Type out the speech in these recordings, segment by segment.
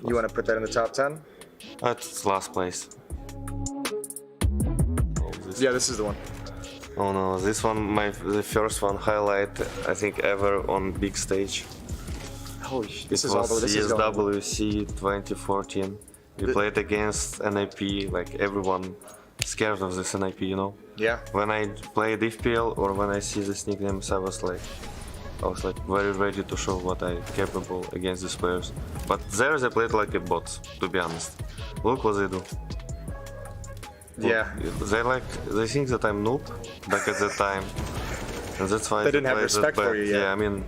You want to put that in the top 10? That's last place. Yeah, this is the one. Oh no, this one, the first one highlight, I think, ever on big stage. Holy shit, this It is all was the this is going. CSWC 2014. We played against NIP, like everyone scared of this NIP, you know? Yeah. When I played FPL or when I see these nicknames, I was like very ready to show what I'm capable against these players. But there they played like a bot, to be honest. Look what they do. Yeah. They think that I'm noob back at that time. And that's why They didn't have respect for you yet. Yeah, I mean,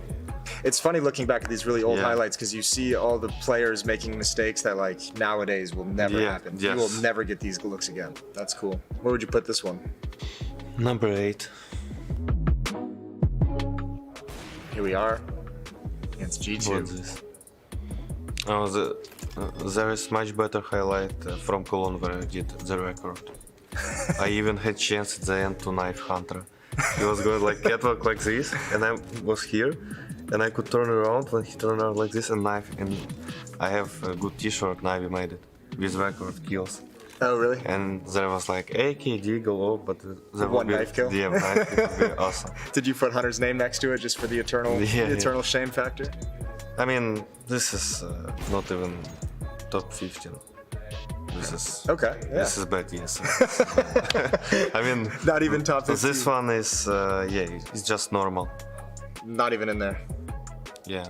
it's funny looking back at these really old Yeah. highlights because you see all the players making mistakes that like nowadays will never happen. Yes. You will never get these looks again. That's cool. Where would you put this one? number 8. Here we are against G2. What's this? Oh, there is much better highlight from Cologne where I did the record. I even had chance at the end to knife Hunter. He was going like catwalk like this, and I was here, and I could turn around when he turned around like this and knife. And I have a good T-shirt. NAVI made it with record kills. Oh really? And there was like AK Deagle, oh, but there One knife kill? Yeah, knife kill would be awesome. Did you put Hunter's name next to it just for the eternal, eternal shame factor? I mean, this is not even top 15. This is Okay. Yeah. This is bad, yes. I mean, Not even top 15. this one is it's just normal. Not even in there. Yeah.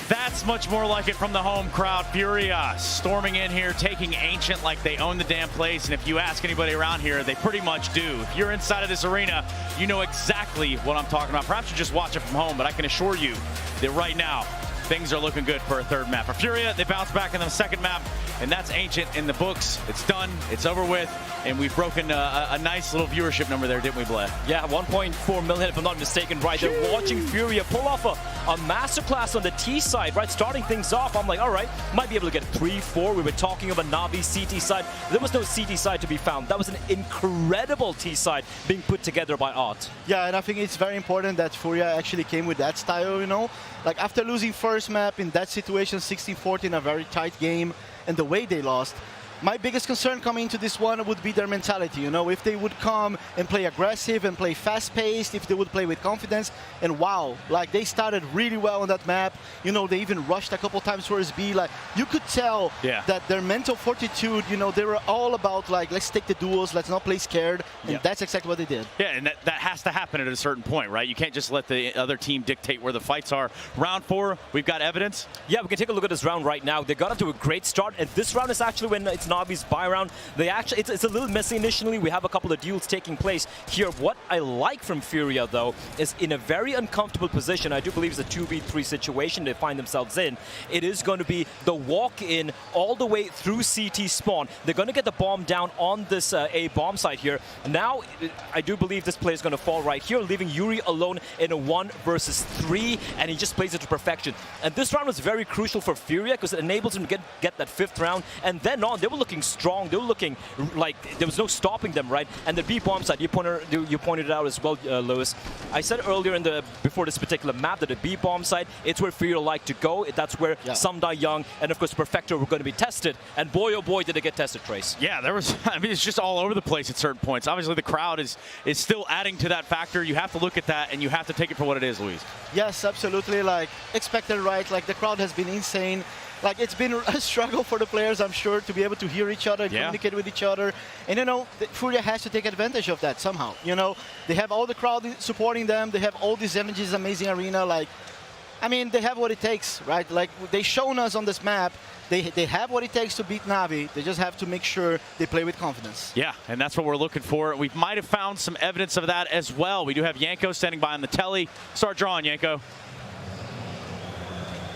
That's much more like it from the home crowd. FURIA storming in here, taking Ancient like they own the damn place. And if you ask anybody around here, they pretty much do. If you're inside of this arena, you know exactly what I'm talking about. Perhaps you just watch it from home, but I can assure you that right now, things are looking good for a third map. For FURIA, they bounce back in the second map, and that's Ancient in the books. It's done, it's over with, and we've broken a nice little viewership number there, didn't we, Blair? Yeah, 1.4 million, if I'm not mistaken, right? They're watching FURIA pull off a masterclass on the T side, right? Starting things off, I'm like, all right, might be able to get 3-4. We were talking of a NAVI CT side. There was no CT side to be found. That was an incredible T side being put together by Art. Yeah, and I think it's very important that FURIA actually came with that style, you know? Like, after losing first map in that situation, 16-14, a very tight game, and the way they lost, my biggest concern coming into this one would be their mentality, you know, if they would come and play aggressive and play fast-paced, if they would play with confidence, and wow, like they started really well on that map, you know, they even rushed a couple times towards B, like you could tell that their mental fortitude, you know, they were all about like, let's take the duels, let's not play scared, and that's exactly what they did. Yeah, and that has to happen at a certain point, right? You can't just let the other team dictate where the fights are. Round 4, we've got evidence. Yeah, we can take a look at this round right now. They got off to a great start, and this round is actually when it's NAVI's buy round. They actually, it's a little messy initially. We have a couple of duels taking place here. What I like from FURIA, though, is in a very uncomfortable position. I do believe it's a 2v3 situation they find themselves in. It is going to be the walk-in all the way through CT spawn. They're going to get the bomb down on this A bomb site here. Now, I do believe this play is going to fall right here, leaving Yuri alone in a 1 versus 3, and he just plays it to perfection. And this round was very crucial for FURIA because it enables him to get that 5th round, and then on, they were looking strong. They were looking like there was no stopping them, right? And the B bomb side, you pointed it out as well, Lewis. I said earlier before this particular map that the B bomb side, it's where FURIA like to go. That's where Some Die Young and of course Perfector were going to be tested. And boy, oh boy, did they get tested, Trace. Yeah, there was. I mean, it's just all over the place at certain points. Obviously, the crowd is still adding to that factor. You have to look at that and you have to take it for what it is, Luis. Yes, absolutely. Like expected, right? Like the crowd has been insane. like it's been a struggle for the players, I'm sure, to be able to hear each other, communicate with each other. And you know, FURIA has to take advantage of that somehow. You know, they have all the crowd supporting them. They have all these energies, amazing arena. Like, I mean, they have what it takes, right? Like they shown us on this map. They have what it takes to beat NAVI. They just have to make sure they play with confidence. Yeah, and that's what we're looking for. We might have found some evidence of that as well. We do have Yanko standing by on the telly. Start drawing, Yanko.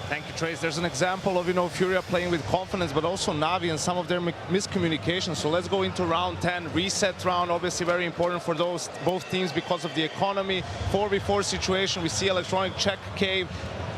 Thank you, Trace. There's an example of, you know, FURIA playing with confidence, but also NAVI and some of their miscommunication. So let's go into round 10, reset round. Obviously very important for both teams because of the economy. 4v4 situation. We see Electronic check cave.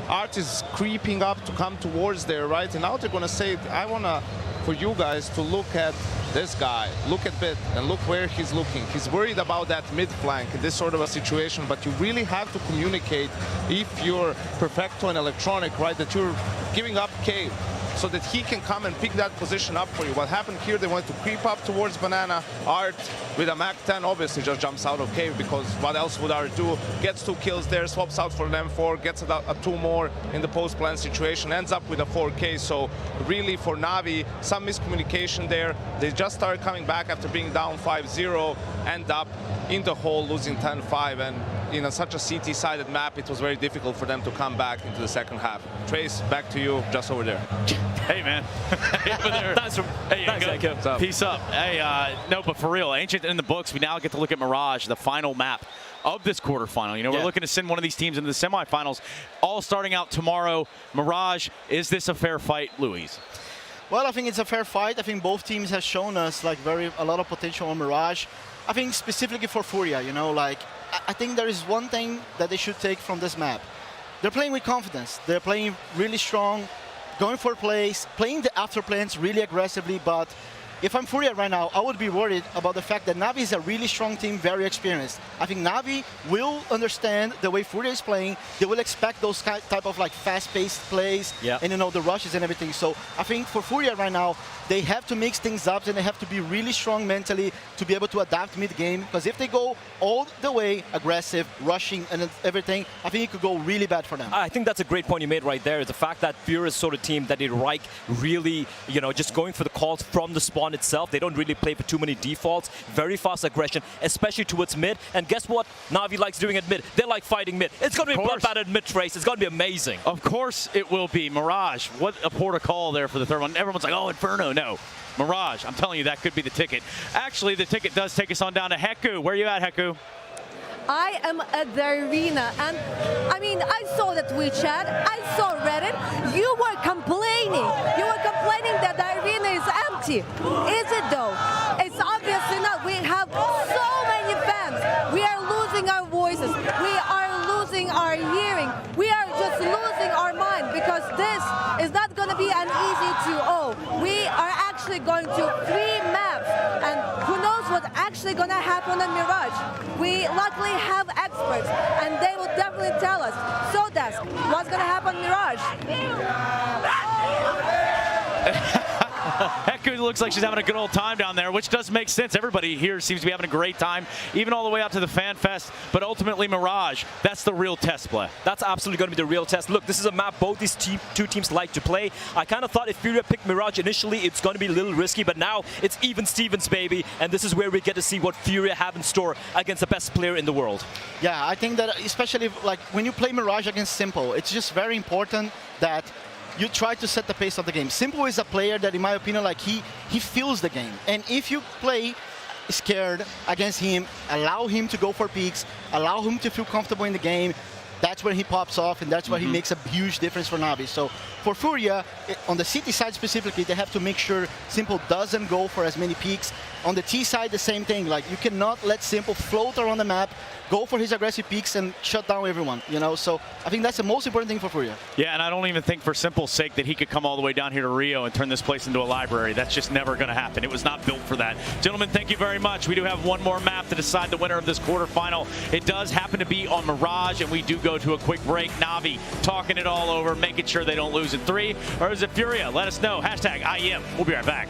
Art is creeping up to come towards there, right? And now they're going to say, I want for you guys to look at this guy, look at Bit, and look where he's looking. He's worried about that mid flank in this sort of a situation, but you really have to communicate if you're Perfecto and Electronic, right, that you're giving up cave, so that he can come and pick that position up for you. What happened here, they wanted to creep up towards Banana. Art, with a Mac-10, obviously just jumps out of cave, because what else would Art do? Gets 2 kills there, swaps out for an M4, gets a 2 more in the post-plan situation, ends up with a 4K. So really for NAVI, some miscommunication there. They just started coming back after being down 5-0, end up in the hole, losing 10-5, and in such a CT-sided map, it was very difficult for them to come back into the second half. Trace, back to you, just over there. Hey, man. Hey, over there. Hey, Yanko. Peace up. Hey, no, but for real, Ancient in the books, we now get to look at Mirage, the final map of this quarterfinal. You know, we're looking to send one of these teams into the semifinals, all starting out tomorrow. Mirage, is this a fair fight, Luis? Well, I think it's a fair fight. I think both teams have shown us like a lot of potential on Mirage. I think specifically for FURIA, you know, like I think there is one thing that they should take from this map. They're playing with confidence. They're playing really strong, going for plays, playing the after plans really aggressively. But if I'm FURIA right now, I would be worried about the fact that NAVI is a really strong team, very experienced. I think NAVI will understand the way FURIA is playing. They will expect those type of like fast-paced plays and, you know, the rushes and everything. So I think for FURIA right now, they have to mix things up and they have to be really strong mentally to be able to adapt mid-game. Because if they go all the way aggressive, rushing and everything, I think it could go really bad for them. I think that's a great point you made right there, is the fact that FURIA is sort of team that they like really, you know, just going for the calls from the spawn itself. They don't really play for too many defaults. Very fast aggression, especially towards mid. And guess what NAVI likes doing at mid? They like fighting mid. It's going to be a bloodbath mid race. It's going to be amazing. Of course it will be. Mirage, what a port call there for the third one. Everyone's like, oh, Inferno. No. Mirage, I'm telling you, that could be the ticket. Actually, the ticket does take us on down to Heku. Where are you at, Heku? I am at the arena, and I mean, I saw the Twitch chat, I saw Reddit. You were complaining. You were complaining that the arena is empty. Is it though? It's obviously not. We have so many fans. We are losing our voices. We are losing our hearing. We are just losing our mind, because this is not going to be an easy 2-0. We are actually going to 3 maps, and who knows what's actually going to happen in Mirage. We luckily have experts, and they will definitely tell us. So, Desk, what's going to happen in Mirage? Heku looks like she's having a good old time down there, which does make sense. Everybody here seems to be having a great time, even all the way out to the Fan Fest. But ultimately, Mirage, that's the real test play. That's absolutely going to be the real test. Look, this is a map both these two teams like to play. I kind of thought if FURIA picked Mirage initially, it's going to be a little risky, but now it's even Stevens, baby. And this is where we get to see what FURIA have in store against the best player in the world. Yeah, I think that especially like when you play Mirage against Simple, it's just very important that you try to set the pace of the game. Simple is a player that, in my opinion, like he feels the game. And if you play scared against him, allow him to go for peaks, allow him to feel comfortable in the game, that's where he pops off, and that's where he makes a huge difference for NAVI. So for FURIA, on the CT side specifically, they have to make sure Simple doesn't go for as many peaks. On the T side, the same thing. Like, you cannot let Simple float around the map, go for his aggressive peaks, and shut down everyone, you know? So I think that's the most important thing for FURIA. Yeah, and I don't even think for Simple's sake that he could come all the way down here to Rio and turn this place into a library. That's just never going to happen. It was not built for that. Gentlemen, thank you very much. We do have one more map to decide the winner of this quarterfinal. It does happen to be on Mirage, and we do go to a quick break. NAVI talking it all over, making sure they don't lose in 3. Or is it FURIA? Let us know. Hashtag IEM. We'll be right back.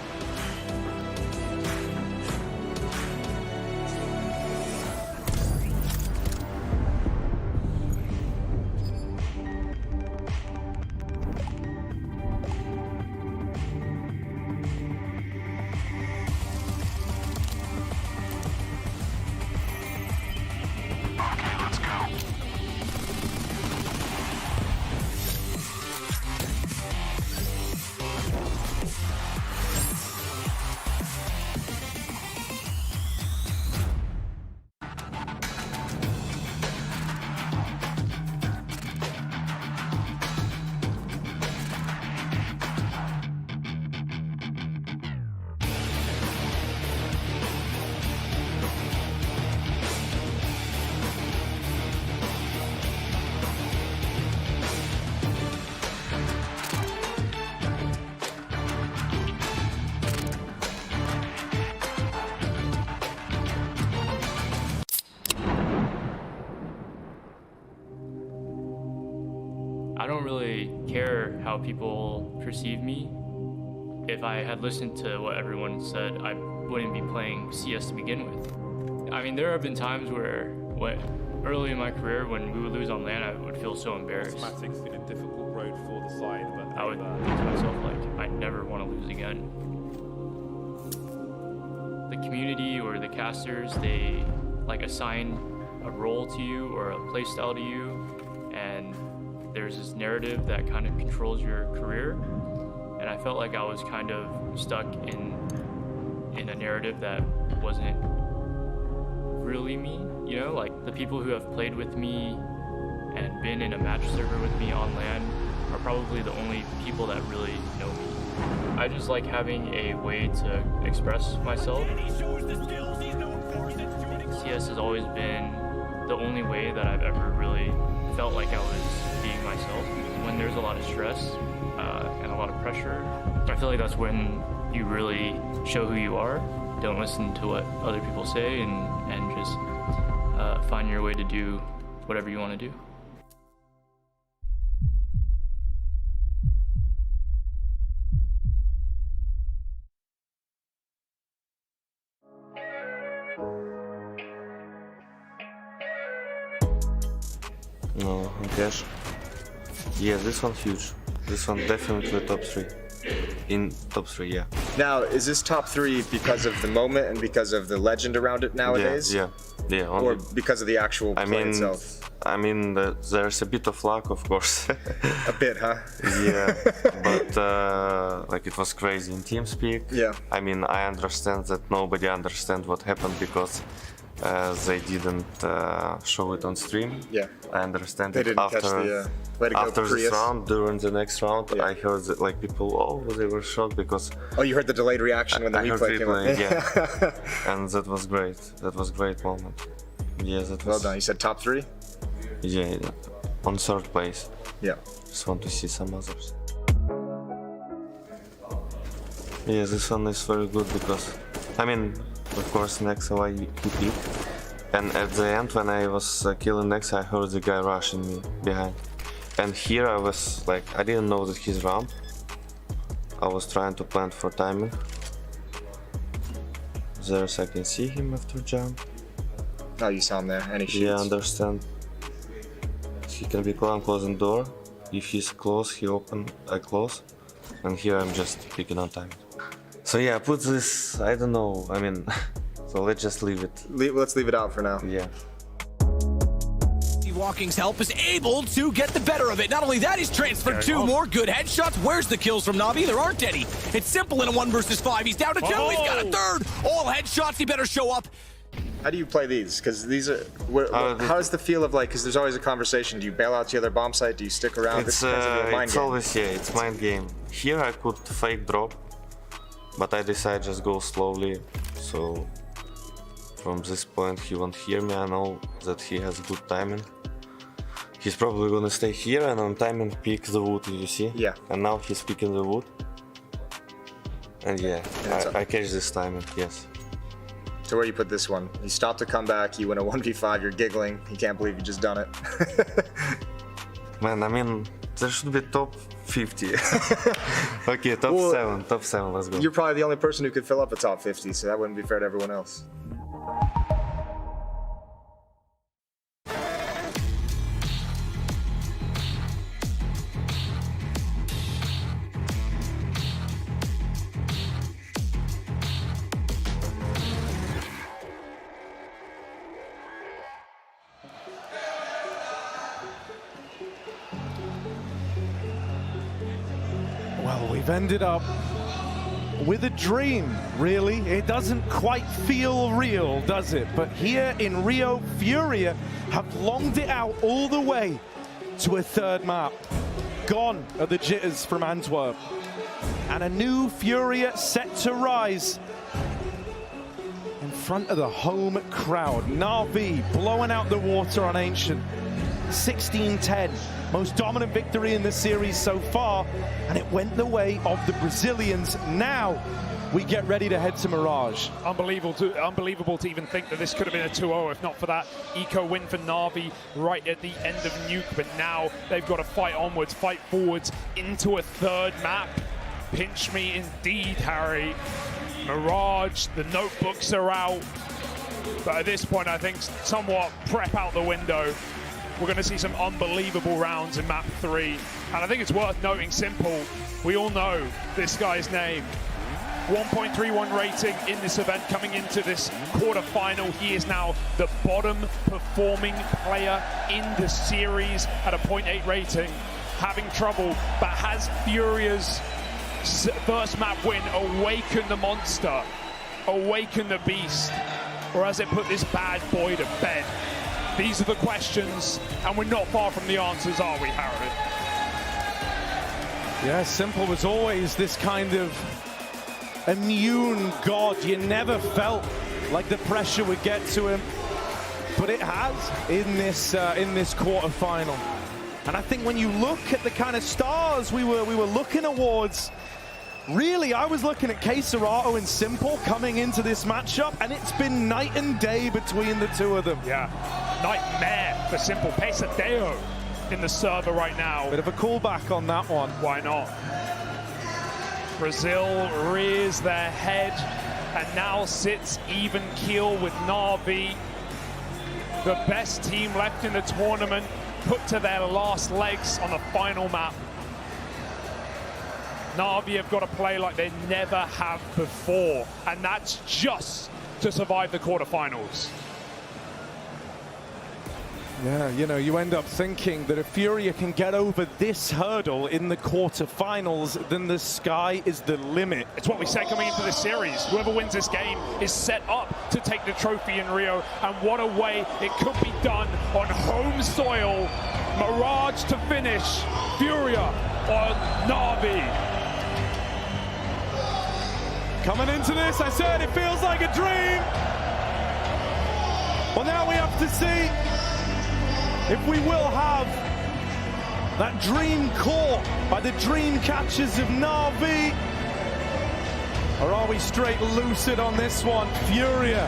don't really care how people perceive me. If I had listened to what everyone said, I wouldn't be playing CS to begin with. I mean, there have been times where early in my career, when we would lose on LAN, I would feel so embarrassed. Mathematic's been a difficult road for the side, but I would think to myself, like, I never want to lose again. The community or the casters, they like assign a role to you or a play style to you, and there's this narrative that kind of controls your career. And I felt like I was kind of stuck in a narrative that wasn't really me, you know? Like, the people who have played with me and been in a match server with me on LAN are probably the only people that really know me. I just like having a way to express myself. CS has always been the only way that I've ever really felt like I was being myself. When there's a lot of stress and a lot of pressure, I feel like that's when you really show who you are. Don't listen to what other people say and just find your way to do whatever you want to do. No, cash. Yeah, this one huge. This one definitely top 3. In top 3, yeah. Now, is this top 3 because of the moment and because of the legend around it nowadays? Yeah. Or because of the actual play itself? I mean, there's a bit of luck, of course. A bit, huh? Yeah, but like it was crazy in TeamSpeak. Yeah. I mean, I understand that nobody understands what happened because they didn't show it on stream. Yeah. I understand They it didn't after catch the way to go after this Prius. round. During the next round, Yeah. I heard that like people, they were shocked because Oh, you heard the delayed reaction when the I heard replay came replay, up. yeah. And that was great. That was great moment. Yeah, that was. Well done. You said top 3? Yeah, on 3rd place. Yeah. Just want to see some others. Yeah, this one is very good because, I mean, of course, next I pick. And at the end, when I was killing next, I heard the guy rushing me behind. And here I was like, I didn't know that he's ramp. I was trying to plant for timing. There's I can see him after jump. Oh, you saw him there, and he shoots. Yeah, understand. He can be closing door. If he's close, he open, I close. And here I'm just picking on time. So yeah, I put this, I don't know, I mean, so let's just leave it. Let's leave it out for now. Yeah. Walking's help is able to get the better of it. Not only that, he's transferred 2 more good headshots. Where's the kills from NAVI? There aren't any. It's simple in a 1 versus 5. He's down to 2. He's got a 3rd. All headshots. He better show up. How do you play these? Because these are. How does the feel of like? Because there's always a conversation. Do you bail out to the other bomb site? Do you stick around? It's, This depends on your mind it's game. always, yeah, it's mind game. Here I could fake drop, but I decided just go slowly. So from this point he won't hear me. I know that he has good timing. He's probably gonna stay here and on timing pick the wood, you see? Yeah. And now he's picking the wood. And yeah, I catch this timing, yes. So where you put this one? You stop the comeback, you win a 1v5, you're giggling, you can't believe you just done it. Man, I mean, there should be top 50. Okay, top 7, let's go. You're probably the only person who could fill up a top 50, so that wouldn't be fair to everyone else. Well, we've ended up with a dream, really. It doesn't quite feel real, does it? But here in Rio, FURIA have longed it out all the way to a 3rd map. Gone are the jitters from Antwerp. And a new FURIA set to rise in front of the home crowd. NAVI blowing out the water on Ancient. 16-10, most dominant victory in the series so far, and it went the way of the Brazilians. Now, we get ready to head to Mirage. Unbelievable to even think that this could have been a 2-0 if not for that eco win for Na'Vi right at the end of Nuke. But now they've got to fight onwards, fight forwards into a third map. Pinch me indeed, Harry. Mirage, the notebooks are out. But at this point, I think somewhat prep out the window. We're going to see some unbelievable rounds in map 3. And I think it's worth noting, Simple, we all know this guy's name. 1.31 rating in this event coming into this quarterfinal. He is now the bottom performing player in the series at a 0.8 rating. Having trouble, but has Furia's first map win awakened the monster, awakened the beast, or has it put this bad boy to bed? These are the questions, and we're not far from the answers, are we, Harry? Yeah, Simple was always this kind of immune god. You never felt like the pressure would get to him, but it has in this quarterfinal. And I think when you look at the kind of stars we were looking towards, really, I was looking at Queserato and Simple coming into this matchup, and it's been night and day between the two of them. Yeah, nightmare for Simple. Pesadeo in the server right now. Bit of a callback on that one. Why not? Brazil rears their head and now sits even keel with Na'Vi. The best team left in the tournament, put to their last legs on the final map. Na'Vi have got to play like they never have before, and that's just to survive the quarterfinals. Yeah, you know, you end up thinking that if Furia can get over this hurdle in the quarterfinals, then the sky is the limit. It's what we said coming into this series. Whoever wins this game is set up to take the trophy in Rio, and what a way it could be done on home soil. Mirage to finish, Furia on Na'Vi. Coming into this, I said it feels like a dream. Well, now we have to see if we will have that dream caught by the dream catchers of Na'Vi, or are we straight lucid on this one? Furia.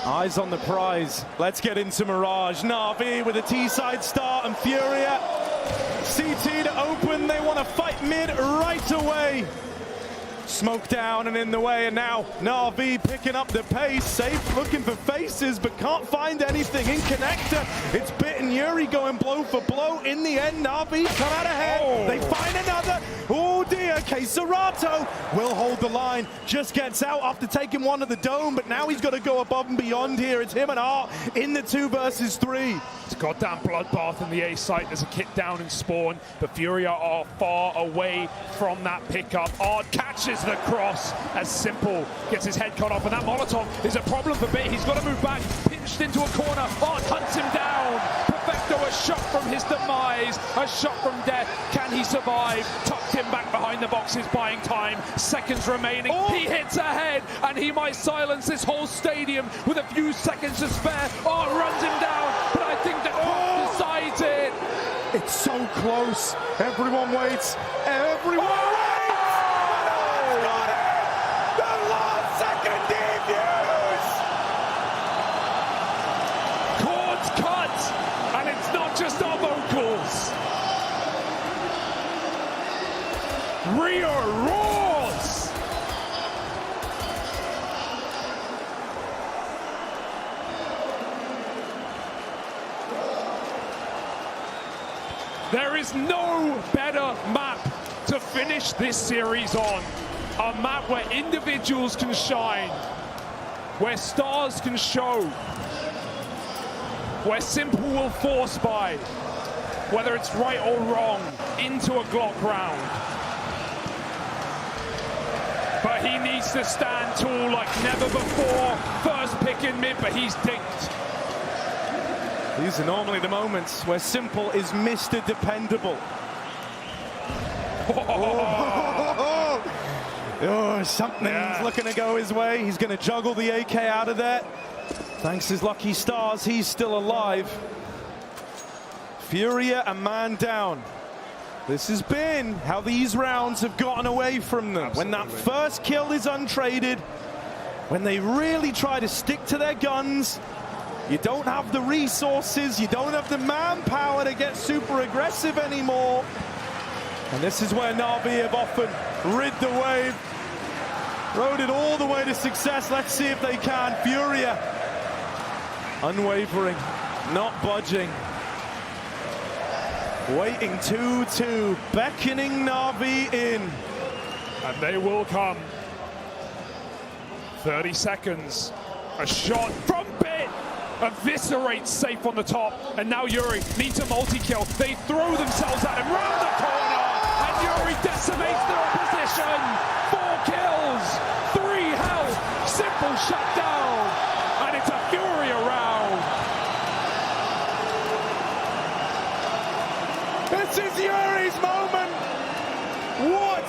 Eyes on the prize. Let's get into Mirage. Na'Vi with a T-side start, and Furia. CT to open. They want to fight mid right away. Smoke down and in the way, and now Na'Vi picking up the pace. Safe looking for faces, but can't find anything in connector. It's Bit and Yuri going blow for blow. In the end, Na'Vi come out ahead. Oh. They find another. Oh dear, Queserato will hold the line. Just gets out after taking one of the dome, but now he's got to go above and beyond here. It's him and Art in the 2 versus 3. It's a goddamn bloodbath in the A site. There's a kit down and spawn, but Furia are far away from that pickup. Art catches the cross as Simple gets his head cut off, and that Molotov is a problem for Bit. He's got to move back, pinched into a corner. Art hunts him down. Perfecto, a shot from his demise, a shot from death. Can he survive? Tucked him back behind the boxes, buying time. Seconds remaining. Oh. He hits ahead, and he might silence this whole stadium with a few seconds to spare. Art runs him down, but I think the clock decides it. It's so close. Everyone waits. Everyone waits. Just our vocals. Rio roars. There is no better map to finish this series on. A map where individuals can shine, where stars can show, where Simple will force by, whether it's right or wrong, into a Glock round. But he needs to stand tall like never before. First pick in mid, but he's dinked. These are normally the moments where Simple is Mr. Dependable. Oh, something's looking to go his way. He's going to juggle the AK out of there. Thanks to his lucky stars, he's still alive. Furia a man down. This has been how these rounds have gotten away from them. When that first kill is untraded, when they really try to stick to their guns, you don't have the resources, you don't have the manpower to get super aggressive anymore. And this is where NAVI have often rid the wave, rode it all the way to success. Let's see if they can. FURIA, unwavering, not budging. Waiting 2-2, beckoning NAVI in. And they will come. 30 seconds. A shot from Bit. Eviscerates Safe on the top. And now Yuri needs a multi-kill. They throw themselves at him round the corner. And Yuri decimates their opposition. 4 kills, 3 health. Simple shutdown. And it's a FURIA round. This is Yuri's moment. What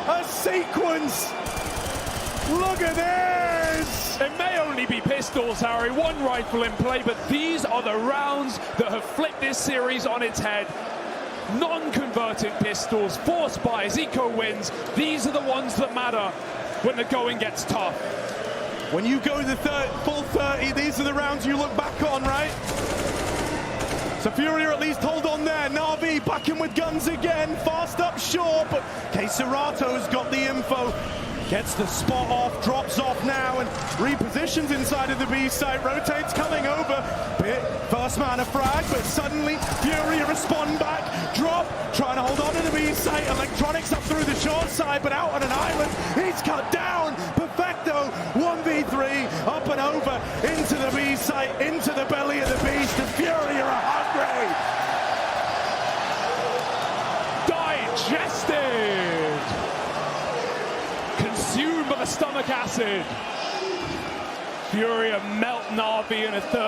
a sequence. Look at this. It may only be pistols, Harry, 1 rifle in play, but these are the rounds that have flipped this series on its head. Non-converted pistols, forced buys, eco wins. These are the ones that matter when the going gets tough. When you go the full 30, these are the rounds you look back on, right? So FURIA at least hold on there. NAVI back in with guns again. Fast up short, but Keisarato's got the info. Gets the spot off, drops off now, and repositions inside of the B site. Rotates coming over. Bit, first man a frag, but suddenly FURIA respond back. Drop, trying to hold on to the B site. Electronics up through the short side, but out on an island. He's cut down. Perfecto, 1v3, up and over, into the B site, into the belly of the beast. And FURIA are hungry. Digested. Consumed by the stomach acid. FURIA melt NAVI in a third.